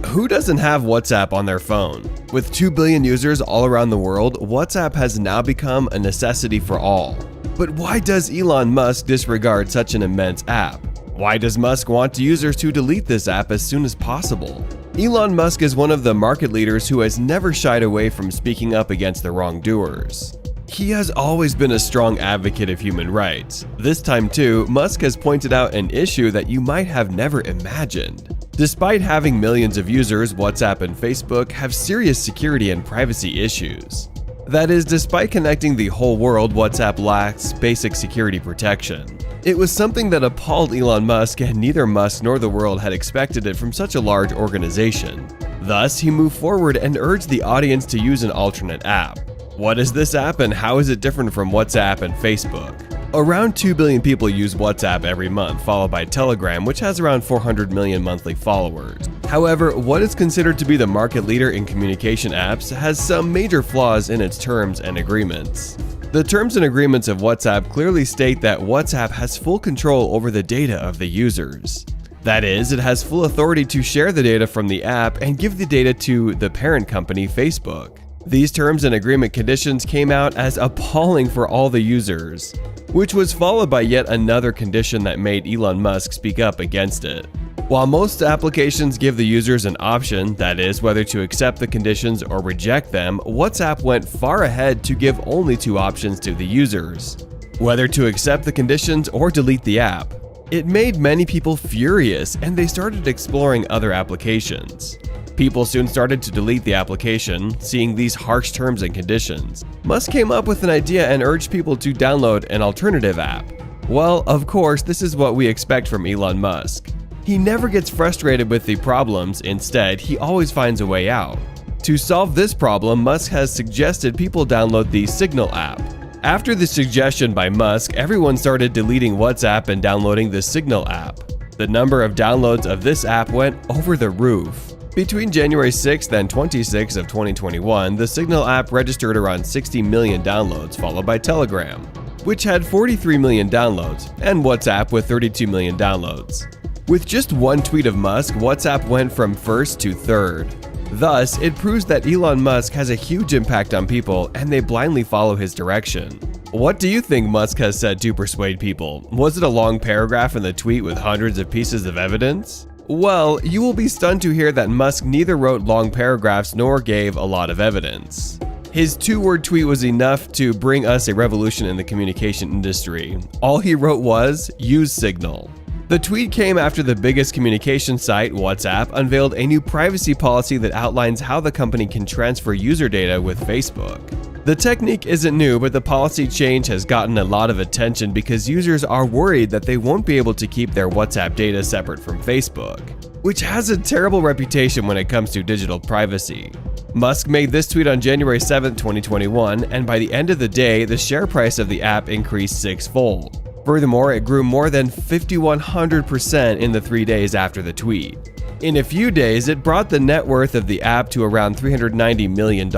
Who doesn't have WhatsApp on their phone? With 2 billion users all around the world, WhatsApp has now become a necessity for all. But why does Elon Musk disregard such an immense app? Why does Musk want users to delete this app as soon as possible? Elon Musk is one of the market leaders who has never shied away from speaking up against the wrongdoers. He has always been a strong advocate of human rights. This time too, Musk has pointed out an issue that you might have never imagined. Despite having millions of users, WhatsApp and Facebook have serious security and privacy issues. That is, despite connecting the whole world, WhatsApp lacks basic security protection. It was something that appalled Elon Musk, and neither Musk nor the world had expected it from such a large organization. Thus, he moved forward and urged the audience to use an alternate app. What is this app and how is it different from WhatsApp and Facebook? Around 2 billion people use WhatsApp every month, followed by Telegram, which has around 400 million monthly followers. However, what is considered to be the market leader in communication apps has some major flaws in its terms and agreements. The terms and agreements of WhatsApp clearly state that WhatsApp has full control over the data of the users. That is, it has full authority to share the data from the app and give the data to the parent company, Facebook. These terms and agreement conditions came out as appalling for all the users, which was followed by yet another condition that made Elon Musk speak up against it. While most applications give the users an option, that is, whether to accept the conditions or reject them, WhatsApp went far ahead to give only 2 options to the users: whether to accept the conditions or delete the app. It made many people furious, and they started exploring other applications. People soon started to delete the application, seeing these harsh terms and conditions. Musk came up with an idea and urged people to download an alternative app. Well, of course, this is what we expect from Elon Musk. He never gets frustrated with the problems, instead, he always finds a way out. To solve this problem, Musk has suggested people download the Signal app. After the suggestion by Musk, everyone started deleting WhatsApp and downloading the Signal app. The number of downloads of this app went over the roof. Between January 6th and 26th of 2021, the Signal app registered around 60 million downloads, followed by Telegram, which had 43 million downloads, and WhatsApp with 32 million downloads. With just one tweet of Musk, WhatsApp went from first to third. Thus, it proves that Elon Musk has a huge impact on people and they blindly follow his direction. What do you think Musk has said to persuade people? Was it a long paragraph in the tweet with hundreds of pieces of evidence? Well, you will be stunned to hear that Musk neither wrote long paragraphs nor gave a lot of evidence. His 2-word tweet was enough to bring us a revolution in the communication industry. All he wrote was, "Use Signal." The tweet came after the biggest communication site, WhatsApp, unveiled a new privacy policy that outlines how the company can transfer user data with Facebook. The technique isn't new, but the policy change has gotten a lot of attention because users are worried that they won't be able to keep their WhatsApp data separate from Facebook, which has a terrible reputation when it comes to digital privacy. Musk made this tweet on January 7, 2021, and by the end of the day, the share price of the app increased 6-fold. Furthermore, it grew more than 5,100% in the 3 days after the tweet. In a few days, it brought the net worth of the app to around $390 million.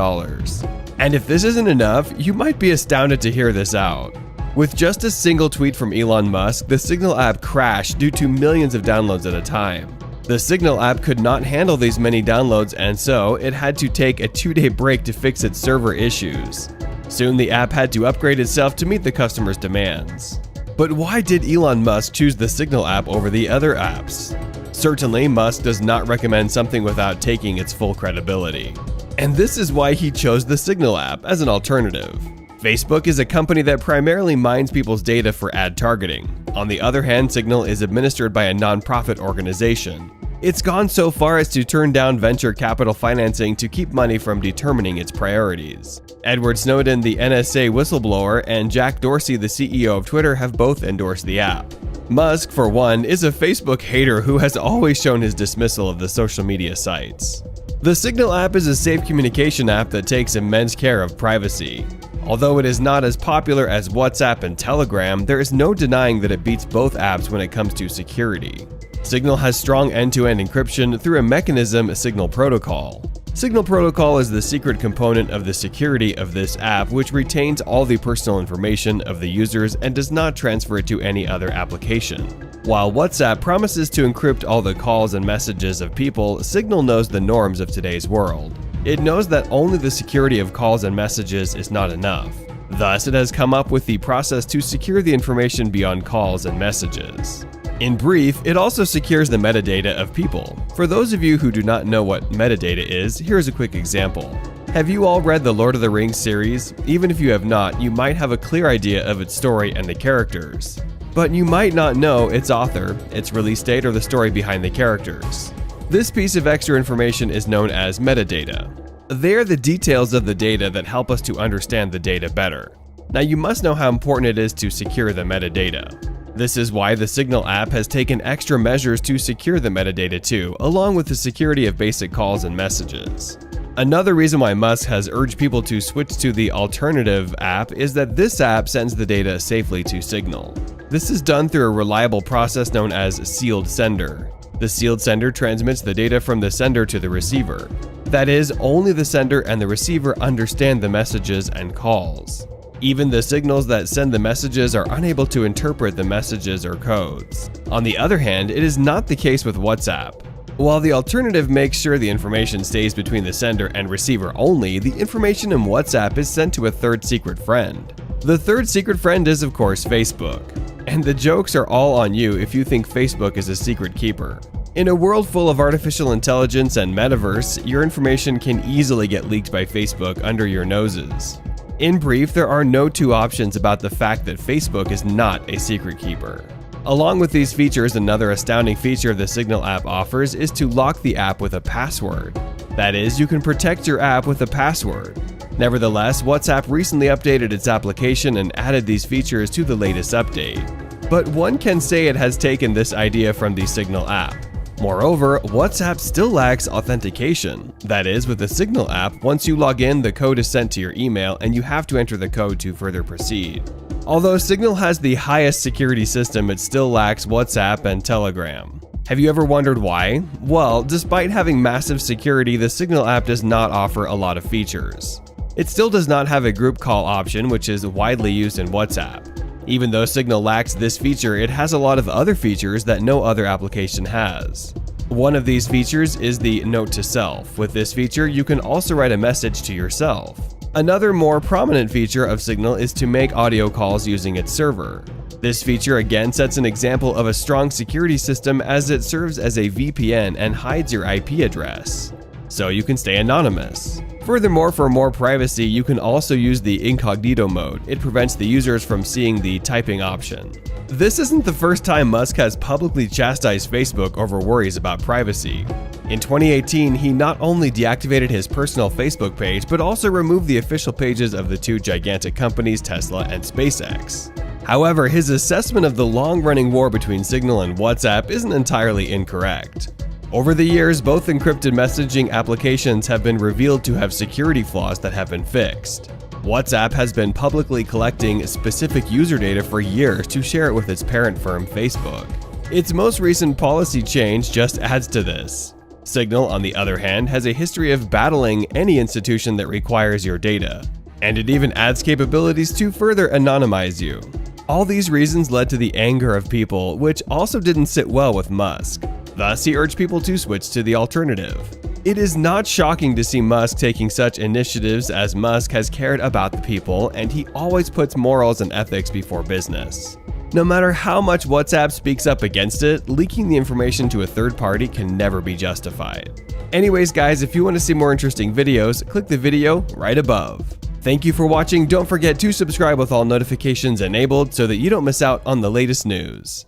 And if this isn't enough, you might be astounded to hear this out. With just a single tweet from Elon Musk, the Signal app crashed due to millions of downloads at a time. The Signal app could not handle these many downloads, and so it had to take a 2-day break to fix its server issues. Soon the app had to upgrade itself to meet the customers' demands. But why did Elon Musk choose the Signal app over the other apps? Certainly, Musk does not recommend something without taking its full credibility. And this is why he chose the Signal app as an alternative. Facebook is a company that primarily mines people's data for ad targeting. On the other hand, Signal is administered by a non-profit organization. It's gone so far as to turn down venture capital financing to keep money from determining its priorities. Edward Snowden, the NSA whistleblower, and Jack Dorsey, the CEO of Twitter, have both endorsed the app. Musk, for one, is a Facebook hater who has always shown his dismissal of the social media sites. The Signal app is a safe communication app that takes immense care of privacy. Although it is not as popular as WhatsApp and Telegram, there is no denying that it beats both apps when it comes to security. Signal has strong end-to-end encryption through a mechanism Signal Protocol. Signal protocol is the secret component of the security of this app, which retains all the personal information of the users and does not transfer it to any other application. While WhatsApp promises to encrypt all the calls and messages of people, Signal knows the norms of today's world. It knows that only the security of calls and messages is not enough. Thus, it has come up with the process to secure the information beyond calls and messages. In brief, it also secures the metadata of people. For those of you who do not know what metadata is, here's a quick example. Have you all read the Lord of the Rings series? Even if you have not, you might have a clear idea of its story and the characters. But you might not know its author, its release date, or the story behind the characters. This piece of extra information is known as metadata. They are the details of the data that help us to understand the data better. Now, you must know how important it is to secure the metadata. This is why the Signal app has taken extra measures to secure the metadata too, along with the security of basic calls and messages. Another reason why Musk has urged people to switch to the alternative app is that this app sends the data safely to Signal. This is done through a reliable process known as sealed sender. The sealed sender transmits the data from the sender to the receiver. That is, only the sender and the receiver understand the messages and calls. Even the signals that send the messages are unable to interpret the messages or codes. On the other hand, it is not the case with WhatsApp. While the alternative makes sure the information stays between the sender and receiver only, the information in WhatsApp is sent to a third secret friend. The third secret friend is, of course, Facebook. And the jokes are all on you if you think Facebook is a secret keeper. In a world full of artificial intelligence and metaverse, your information can easily get leaked by Facebook under your noses. In brief, there are no two options about the fact that Facebook is not a secret keeper. Along with these features, another astounding feature the Signal app offers is to lock the app with a password. That is, you can protect your app with a password. Nevertheless, WhatsApp recently updated its application and added these features to the latest update. But one can say it has taken this idea from the Signal app. Moreover, WhatsApp still lacks authentication. That is, with the Signal app, once you log in, the code is sent to your email and you have to enter the code to further proceed. Although Signal has the highest security system, it still lacks WhatsApp and Telegram. Have you ever wondered why? Well, despite having massive security, the Signal app does not offer a lot of features. It still does not have a group call option, which is widely used in WhatsApp. Even though Signal lacks this feature, it has a lot of other features that no other application has. One of these features is the Note to Self. With this feature, you can also write a message to yourself. Another more prominent feature of Signal is to make audio calls using its server. This feature again sets an example of a strong security system as it serves as a VPN and hides your IP address, so you can stay anonymous. Furthermore, for more privacy, you can also use the incognito mode. It prevents the users from seeing the typing option. This isn't the first time Musk has publicly chastised Facebook over worries about privacy. In 2018, he not only deactivated his personal Facebook page, but also removed the official pages of the two gigantic companies, Tesla and SpaceX. However, his assessment of the long-running war between Signal and WhatsApp isn't entirely incorrect. Over the years, both encrypted messaging applications have been revealed to have security flaws that have been fixed. WhatsApp has been publicly collecting specific user data for years to share it with its parent firm, Facebook. Its most recent policy change just adds to this. Signal, on the other hand, has a history of battling any institution that requires your data, and it even adds capabilities to further anonymize you. All these reasons led to the anger of people, which also didn't sit well with Musk. Thus, he urged people to switch to the alternative. It is not shocking to see Musk taking such initiatives, as Musk has cared about the people and he always puts morals and ethics before business. No matter how much WhatsApp speaks up against it, leaking the information to a third party can never be justified. Anyways guys, if you want to see more interesting videos, click the video right above. Thank you for watching. Don't forget to subscribe with all notifications enabled so that you don't miss out on the latest news.